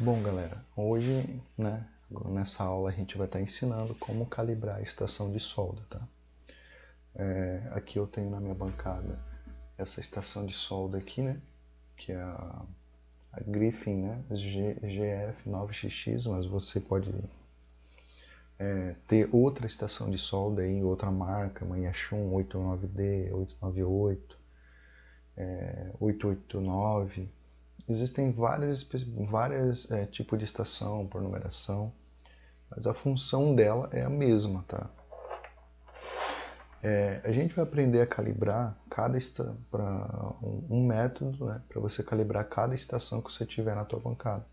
Bom, galera, hoje, nessa aula a gente vai estar ensinando como calibrar a estação de solda, tá? Aqui eu tenho na minha bancada essa estação de solda aqui, né? Que é a Griffin, né? GF9XX, mas você pode ter outra estação de solda aí, outra marca, uma Yashun 89D, 898, 889. Existem várias tipos de estação por numeração, mas a função dela é a mesma, tá? A gente vai aprender a calibrar para um método, né, para você calibrar cada estação que você tiver na tua bancada.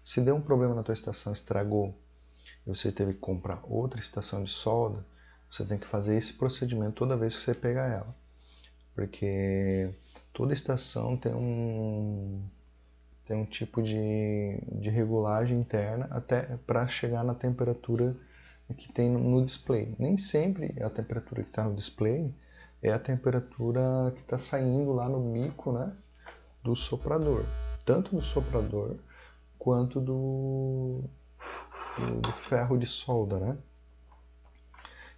Se deu um problema na tua estação, estragou, e você teve que comprar outra estação de solda, você tem que fazer esse procedimento toda vez que você pegar ela, porque toda estação tem um tipo de regulagem interna até para chegar na temperatura que tem no display. Nem sempre a temperatura que está no display é a temperatura que está saindo lá no bico, né, do soprador. Tanto do soprador quanto do ferro de solda, né?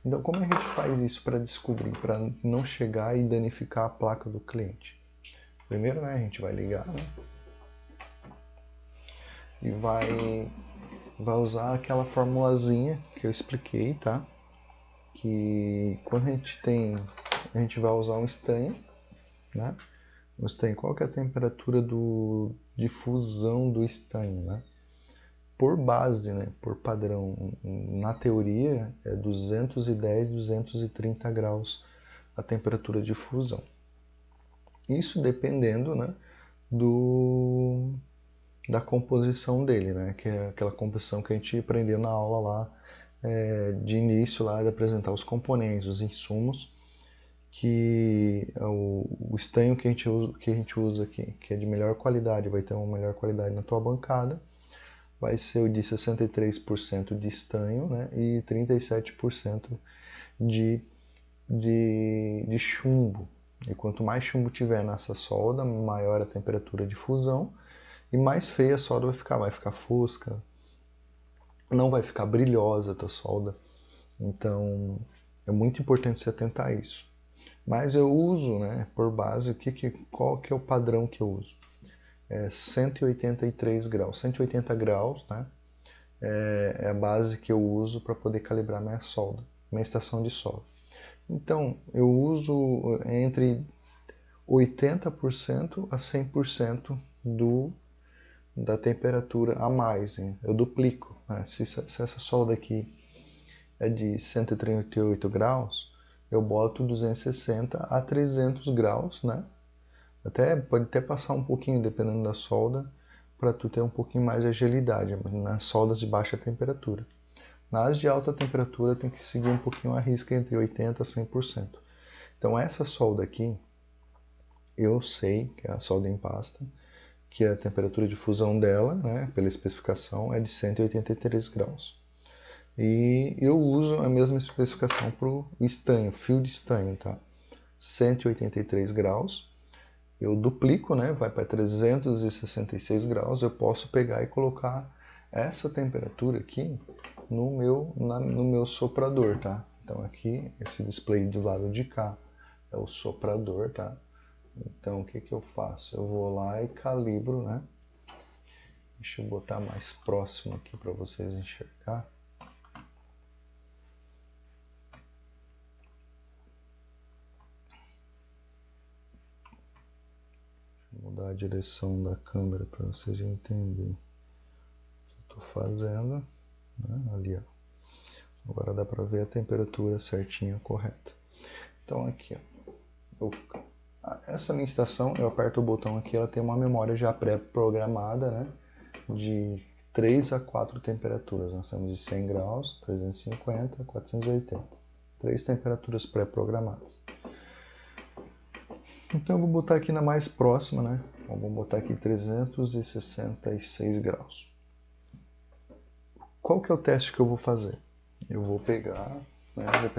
Então, como a gente faz isso para descobrir, para não chegar e danificar a placa do cliente? Primeiro, né, a gente vai ligar, né, e vai usar aquela formulazinha que eu expliquei, tá? Que quando a gente vai usar um estanho, né? O estanho, qual que é a temperatura de fusão do estanho, né? Por base, né? Por padrão, na teoria é 210, 230 graus a temperatura de fusão. Isso dependendo, né, da composição dele, né? Que é aquela composição que a gente aprendeu na aula lá de início, lá de apresentar os componentes, os insumos, que o estanho que a gente usa aqui, que é de melhor qualidade, vai ter uma melhor qualidade na tua bancada, vai ser o de 63% de estanho, né? E 37% de chumbo. E quanto mais chumbo tiver nessa solda, maior a temperatura de fusão e mais feia a solda vai ficar fosca, não vai ficar brilhosa a tua solda. Então é muito importante se atentar a isso. Mas eu uso, né, por base, qual que é o padrão que eu uso? 183 graus. 180 graus, né, é a base que eu uso para poder calibrar minha solda, minha estação de solda. Então eu uso entre 80% a 100% da temperatura a mais, hein? Eu duplico, né? Se essa solda aqui é de 138 graus, eu boto 260 a 300 graus, né? Pode até passar um pouquinho, dependendo da solda, para tu ter um pouquinho mais de agilidade nas soldas de baixa temperatura. Nas de alta temperatura tem que seguir um pouquinho a risca entre 80% a 100%. Então essa solda aqui, eu sei que é a solda em pasta, que a temperatura de fusão dela, né, pela especificação, é de 183 graus. E eu uso a mesma especificação para o estanho, fio de estanho, tá? 183 graus. Eu duplico, né, vai para 366 graus. Eu posso pegar e colocar essa temperatura aqui no meu soprador, tá? Então aqui, esse display do lado de cá é o soprador, tá? Então, o que eu faço? Eu vou lá e calibro, né? Deixa eu botar mais próximo aqui para vocês enxergar. Vou mudar a direção da câmera para vocês entenderem o que eu estou fazendo, né? Ali, ó. Agora dá para ver a temperatura certinha, correta. Então, aqui, ó. Essa minha estação, eu aperto o botão aqui, ela tem uma memória já pré-programada, né? De 3 a 4 temperaturas. Nós temos de 100 graus, 350, 480. 3 temperaturas pré-programadas. Então eu vou botar aqui na mais próxima, né? Vamos botar aqui 366 graus. Qual que é o teste que eu vou fazer? Eu vou pegar,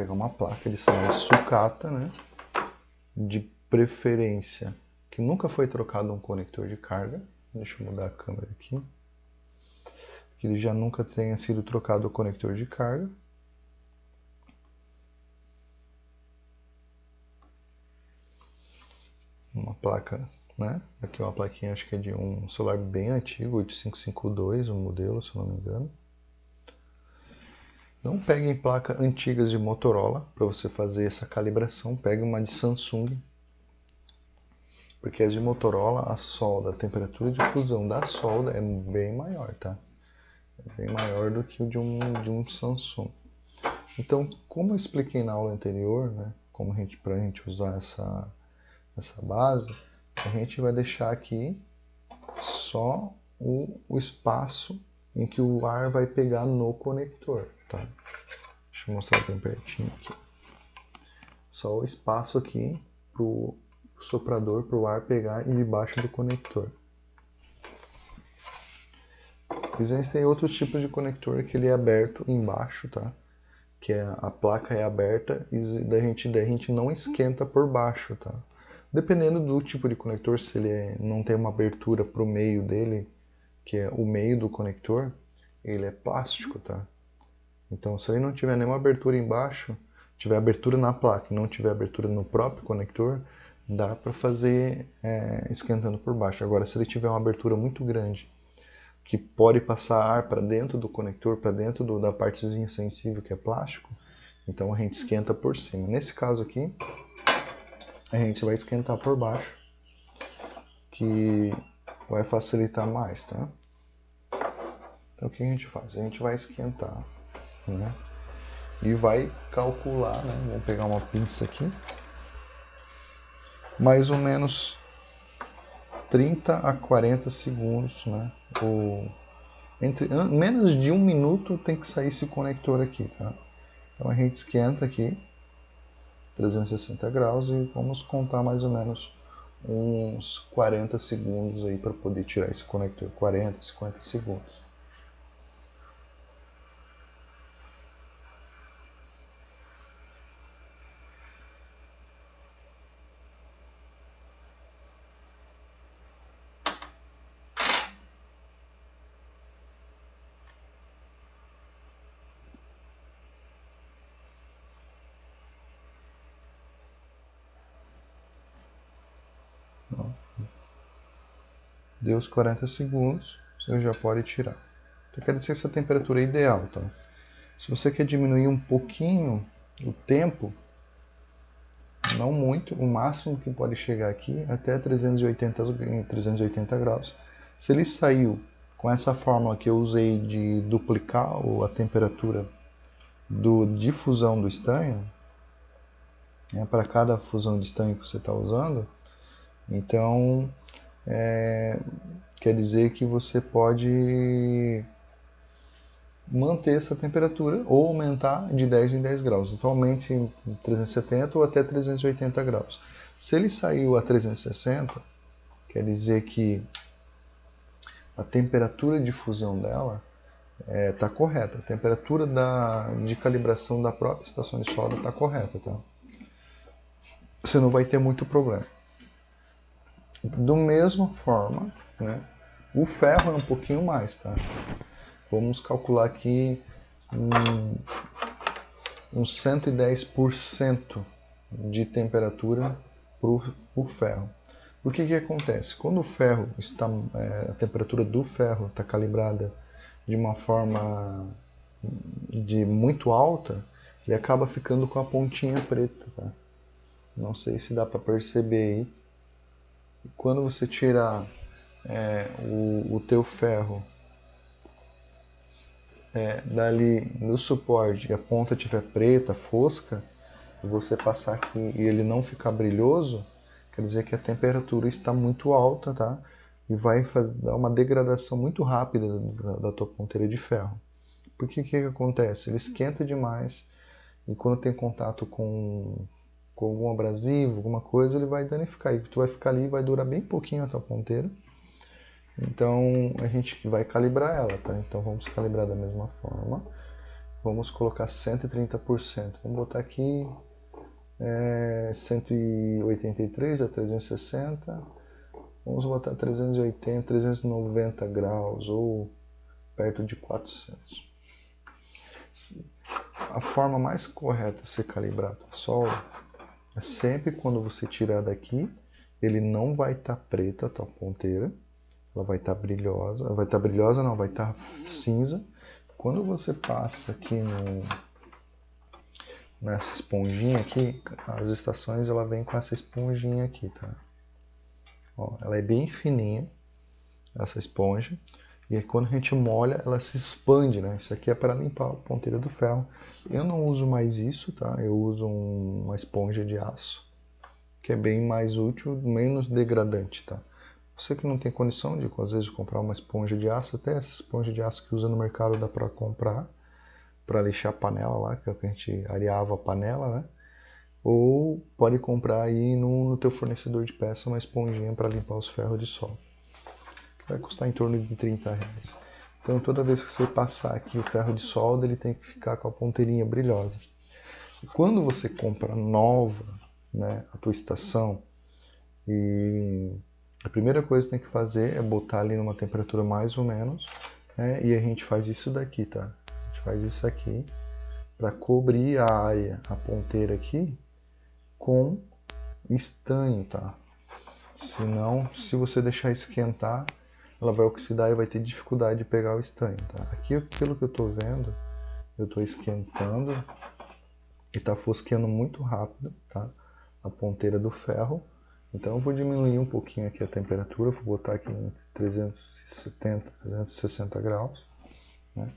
uma placa de sinal sucata, né? De preferência que nunca foi trocado um conector de carga. Deixa eu mudar a câmera aqui. que ele já nunca tenha sido trocado o conector de carga. Uma placa, né? Aqui uma plaquinha, acho que é de um celular bem antigo, 8552, o modelo, se eu não me engano. Não peguem placas antigas de Motorola para você fazer essa calibração, pegue uma de Samsung, porque as de Motorola, a solda, a temperatura de fusão da solda é bem maior, tá? É bem maior do que o de um Samsung. Então, como eu expliquei na aula anterior, né, para a gente usar essa base, a gente vai deixar aqui só o espaço em que o ar vai pegar no conector, tá? Deixa eu mostrar bem pertinho aqui. Só o espaço aqui para o soprador, para o ar pegar debaixo do conector. Existem outros tipos de conector que ele é aberto embaixo, tá? Que a placa é aberta e daí a gente não esquenta por baixo, tá? Dependendo do tipo de conector, se ele não tem uma abertura para o meio dele, que é o meio do conector, ele é plástico, tá? Então, se ele não tiver nenhuma abertura embaixo, tiver abertura na placa e não tiver abertura no próprio conector, dá para fazer esquentando por baixo. Agora, se ele tiver uma abertura muito grande, que pode passar ar para dentro do conector, para dentro da partezinha sensível que é plástico, então a gente esquenta por cima. Nesse caso aqui, a gente vai esquentar por baixo, que vai facilitar mais, tá? Então o que a gente faz? A gente vai esquentar, né? E vai calcular, né? Vou pegar uma pinça aqui, mais ou menos 30 a 40 segundos, né? Menos de 1 minuto tem que sair esse conector aqui, tá? Então a gente esquenta aqui 360 graus e vamos contar mais ou menos uns 40 segundos aí para poder tirar esse conector. 40, 50 segundos. Deu os 40 segundos, você já pode tirar. Então quer dizer que essa temperatura é ideal, tá? Se você quer diminuir um pouquinho o tempo, não muito, o máximo que pode chegar aqui até 380 graus. Se ele saiu com essa fórmula que eu usei de duplicar a temperatura de fusão do estanho, né, para cada fusão de estanho que você está usando, então quer dizer que você pode manter essa temperatura ou aumentar de 10 em 10 graus. Então aumente em 370 ou até 380 graus. Se ele saiu a 360, quer dizer que a temperatura de fusão dela está correta. A temperatura de calibração da própria estação de solda está correta, tá? Você não vai ter muito problema. Da mesma forma, né, o ferro é um pouquinho mais, tá? Vamos calcular aqui uns 110% de temperatura para o ferro. O que acontece? Quando o ferro está, a temperatura do ferro está calibrada de uma forma muito alta, ele acaba ficando com a pontinha preta, tá? Não sei se dá para perceber aí. Quando você tirar o teu ferro dali no suporte e a ponta estiver preta, fosca, e você passar aqui e ele não ficar brilhoso, quer dizer que a temperatura está muito alta, tá? E vai dar uma degradação muito rápida da tua ponteira de ferro. Porque o que acontece? Ele esquenta demais e quando tem contato com algum abrasivo, alguma coisa, ele vai danificar. E tu vai ficar ali e vai durar bem pouquinho a tua ponteira. Então a gente vai calibrar ela, tá? Então vamos calibrar da mesma forma. Vamos colocar 130%. Vamos botar aqui 183 a 360. Vamos botar 380, 390 graus ou perto de 400. A forma mais correta de se calibrar a solda é sempre quando você tirar daqui, ele não vai estar preta a tua ponteira, ela vai estar brilhosa, não, vai estar cinza. Quando você passa aqui nessa esponjinha aqui, as estações ela vem com essa esponjinha aqui, tá? Ó, ela é bem fininha, essa esponja, e aí quando a gente molha, ela se expande, né? Isso aqui é para limpar a ponteira do ferro. Eu não uso mais isso, tá? Eu uso uma esponja de aço, que é bem mais útil, menos degradante, tá? Você que não tem condição de, às vezes, comprar uma esponja de aço, até essa esponja de aço que usa no mercado dá para comprar, para lixar a panela lá, que é o que a gente areava a panela, né? Ou pode comprar aí no teu fornecedor de peça uma esponjinha para limpar os ferros de solda, que vai custar em torno de R$30. Então toda vez que você passar aqui o ferro de solda, ele tem que ficar com a ponteirinha brilhosa. E quando você compra nova, né, a tua estação, e a primeira coisa que tem que fazer é botar ali numa temperatura mais ou menos, né, e a gente faz isso daqui, tá? A gente faz isso aqui para cobrir a área, a ponteira aqui, com estanho, tá? Senão, se você deixar esquentar, ela vai oxidar e vai ter dificuldade de pegar o estanho, tá? Aqui, pelo que eu tô vendo, eu tô esquentando e tá fosqueando muito rápido, tá? A ponteira do ferro. Então eu vou diminuir um pouquinho aqui a temperatura, vou botar aqui em 370, 360 graus, né?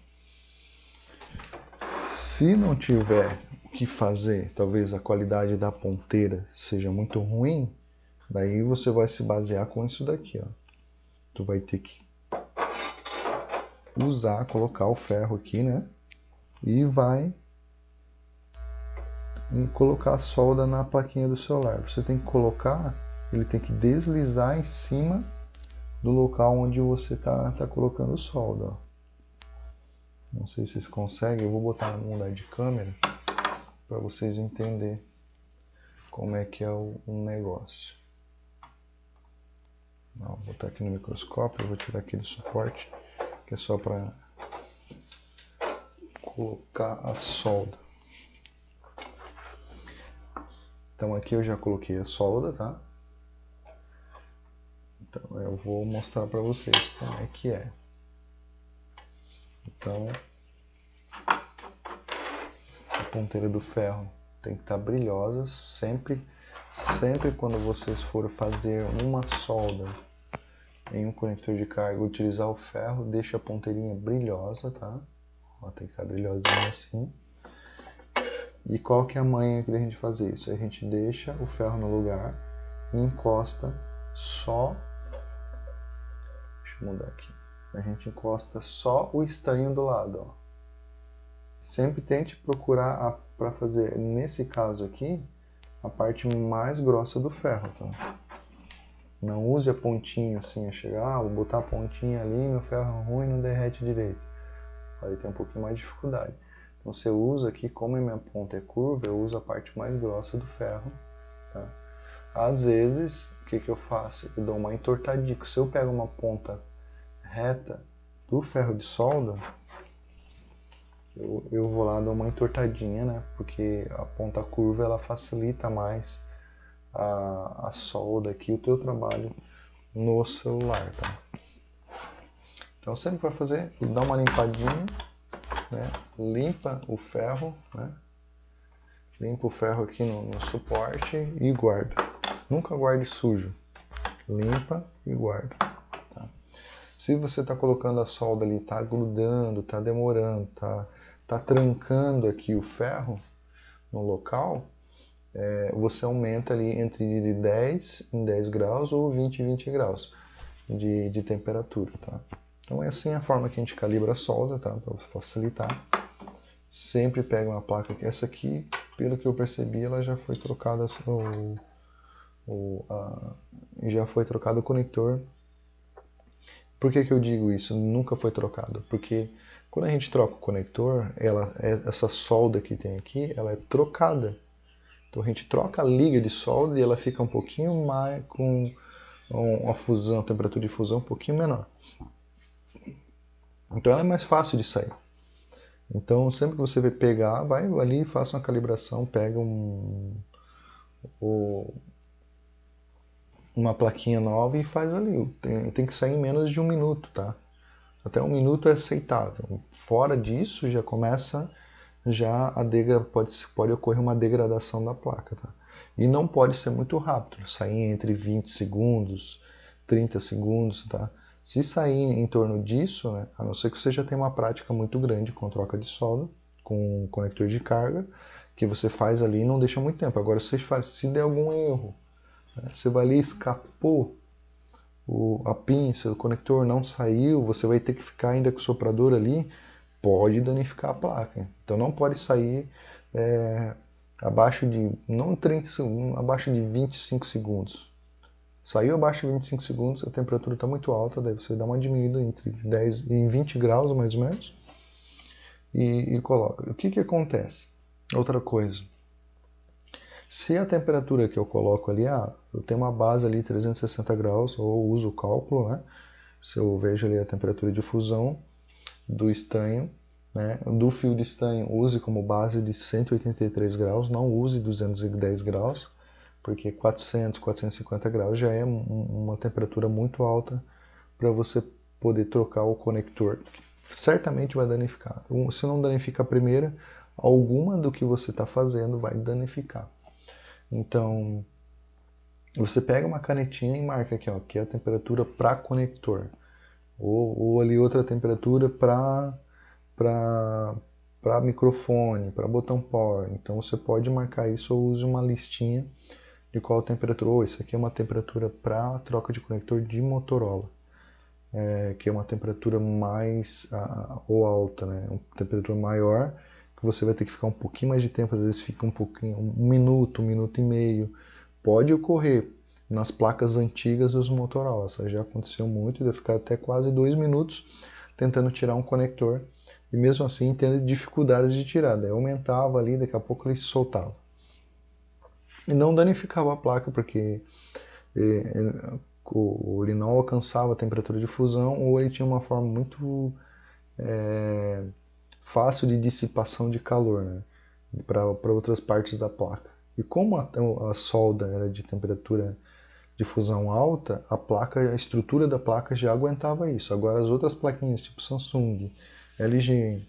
Se não tiver o que fazer, talvez a qualidade da ponteira seja muito ruim, daí você vai se basear com isso daqui, ó. Tu vai ter que colocar o ferro aqui, né? E vai colocar a solda na plaquinha do celular. Você tem que colocar, ele tem que deslizar em cima do local onde você tá colocando solda, ó. Não sei se vocês conseguem, eu vou botar no mudar de câmera para vocês entenderem como é que é o negócio. Vou botar aqui no microscópio, eu vou tirar aquele suporte, que é só para colocar a solda. Então aqui eu já coloquei a solda, tá? Então eu vou mostrar para vocês como é que é. Então a ponteira do ferro tem que estar brilhosa sempre quando vocês forem fazer uma solda em um conector de carga, utilizar o ferro, deixa a ponteirinha brilhosa, tá? Ó, tem que estar brilhosinha assim. E qual que é a manha que a gente fazer isso? A gente deixa o ferro no lugar e encosta só... Deixa eu mudar aqui. A gente encosta só o estanho do lado, ó. Sempre tente procurar para fazer, nesse caso aqui, a parte mais grossa do ferro, tá? Não use a pontinha assim, chegar, vou botar a pontinha ali, meu ferro é ruim, não derrete direito. Aí tem um pouquinho mais de dificuldade. Então você usa aqui, como a minha ponta é curva, eu uso a parte mais grossa do ferro, tá? Às vezes, o que eu faço? Eu dou uma entortadinha. Se eu pego uma ponta reta do ferro de solda, eu vou lá dar uma entortadinha, né? Porque a ponta curva ela facilita mais a solda aqui, o teu trabalho no celular, tá? Então sempre vai fazer, dá uma limpadinha, né? Limpa o ferro, né? Limpa o ferro aqui no suporte e guarda. Nunca guarde sujo. Limpa e guarda. Tá? Se você está colocando a solda ali, está grudando, está demorando, tá trancando aqui o ferro no local, você aumenta ali entre 10 em 10 graus ou 20 em 20 graus de temperatura, tá? Então é assim a forma que a gente calibra a solda, tá? Para facilitar. Sempre pega uma placa que essa aqui, pelo que eu percebi, ela já foi trocada já foi trocado o conector. Por que eu digo isso? Nunca foi trocado, porque quando a gente troca o conector, essa solda que tem aqui, ela é trocada. Então a gente troca a liga de solda e ela fica um pouquinho mais com uma fusão, a temperatura de fusão um pouquinho menor. Então ela é mais fácil de sair. Então sempre que você vai pegar, vai ali, faça uma calibração, pega uma plaquinha nova e faz ali. Tem que sair em menos de 1 minuto, tá? Até 1 minuto é aceitável. Fora disso, já começa pode ocorrer uma degradação da placa, tá? E não pode ser muito rápido, sair entre 20 segundos, 30 segundos, tá? Se sair em torno disso, né, a não ser que você já tenha uma prática muito grande com troca de solda, com conector de carga, que você faz ali e não deixa muito tempo. Agora, se der algum erro, né, você vai ali, escapou a pinça, o conector não saiu, você vai ter que ficar ainda com o soprador ali, pode danificar a placa. Então não pode sair abaixo de, não 30 segundos, abaixo de 25 segundos. Saiu abaixo de 25 segundos, a temperatura está muito alta, daí você dá uma diminuída entre 10 e 20 graus mais ou menos e coloca. O que acontece? Outra coisa. Se a temperatura que eu coloco ali, eu tenho uma base ali 360 graus, ou uso o cálculo, né? Se eu vejo ali a temperatura de fusão do estanho, né? Do fio de estanho, use como base de 183 graus, não use 210 graus, porque 400, 450 graus já é uma temperatura muito alta para você poder trocar o conector. Certamente vai danificar. Se não danifica a primeira, alguma do que você está fazendo vai danificar. Então, você pega uma canetinha e marca aqui, ó, que é a temperatura para conector. Ou ali outra temperatura para microfone, para botão power. Então você pode marcar isso ou use uma listinha de qual temperatura. Ou isso aqui é uma temperatura para troca de conector de Motorola, que é uma temperatura mais ou alta, né? Uma temperatura maior, que você vai ter que ficar um pouquinho mais de tempo, às vezes fica um pouquinho, 1 minuto e meio. Pode ocorrer nas placas antigas dos Motorola, isso já aconteceu muito, de ficar até quase 2 minutos tentando tirar um conector, e mesmo assim tendo dificuldades de tirar, daí aumentava ali, daqui a pouco ele se soltava. E não danificava a placa, porque ele não alcançava a temperatura de fusão, ou ele tinha uma forma muito fácil de dissipação de calor, né, para outras partes da placa. E como a solda era de temperatura de fusão alta, a estrutura da placa já aguentava isso. Agora as outras plaquinhas, tipo Samsung, LG,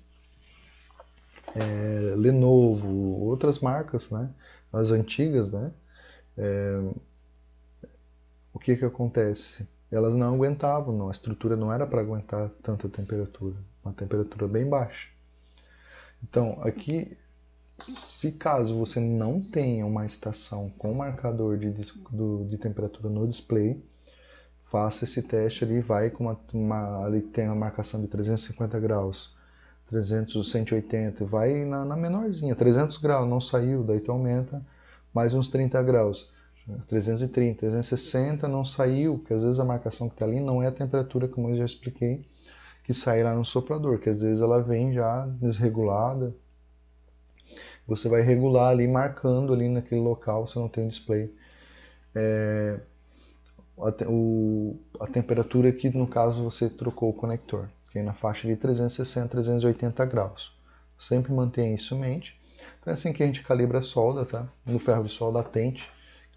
Lenovo, outras marcas, né, as antigas, né, o que acontece? Elas não aguentavam, a estrutura não era para aguentar tanta temperatura, uma temperatura bem baixa. Então, aqui, se caso você não tenha uma estação com marcador de temperatura no display, faça esse teste ali, vai com ali tem a marcação de 350 graus, 300, 180, vai na menorzinha, 300 graus, não saiu, daí tu aumenta mais uns 30 graus. 330, 360 não saiu, porque às vezes a marcação que está ali não é a temperatura, como eu já expliquei, que sai lá no soprador, que às vezes ela vem já desregulada. Você vai regular ali, marcando ali naquele local, se não tem display, a temperatura que no caso você trocou o conector, que é na faixa de 360, 380 graus. Sempre mantenha isso em mente. Então é assim que a gente calibra a solda, tá? No ferro de solda, atente.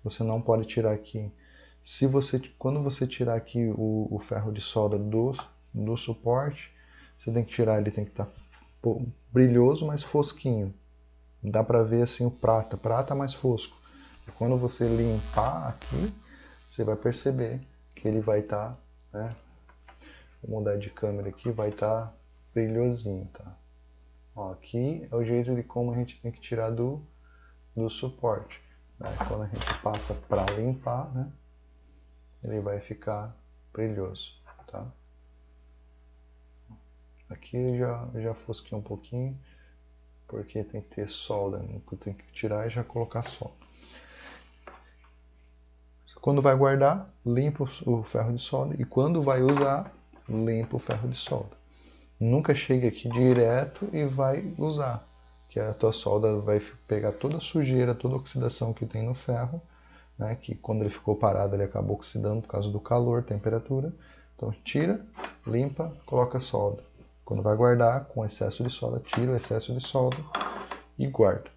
Você não pode tirar aqui. Quando você tirar aqui o ferro de solda do suporte, você tem que tirar, ele tem que estar brilhoso, mas fosquinho. Dá para ver assim o prata mais fosco. E quando você limpar aqui, você vai perceber que ele vai estar, né? Vou mudar de câmera aqui, vai estar brilhosinho, tá? Ó, aqui é o jeito de como a gente tem que tirar do suporte. Quando a gente passa para limpar, né, ele vai ficar brilhoso, tá? Aqui já fosquei um pouquinho, porque tem que ter solda, né? Tem que tirar e já colocar solda. Quando vai guardar, limpa o ferro de solda, e quando vai usar, limpa o ferro de solda. Nunca chegue aqui direto e vai usar, que a tua solda vai pegar toda a sujeira, toda a oxidação que tem no ferro, né, que quando ele ficou parado ele acabou oxidando por causa do calor, temperatura. Então tira, limpa, coloca a solda. Quando vai guardar com excesso de solda, tira o excesso de solda e guarda.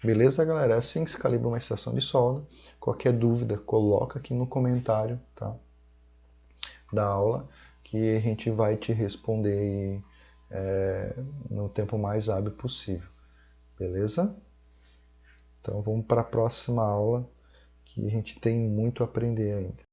Beleza, galera? É assim que se calibra uma estação de solda. Qualquer dúvida, coloca aqui no comentário, tá? Da aula, que a gente vai te responder no tempo mais hábil possível. Beleza? Então vamos para a próxima aula, que a gente tem muito a aprender ainda.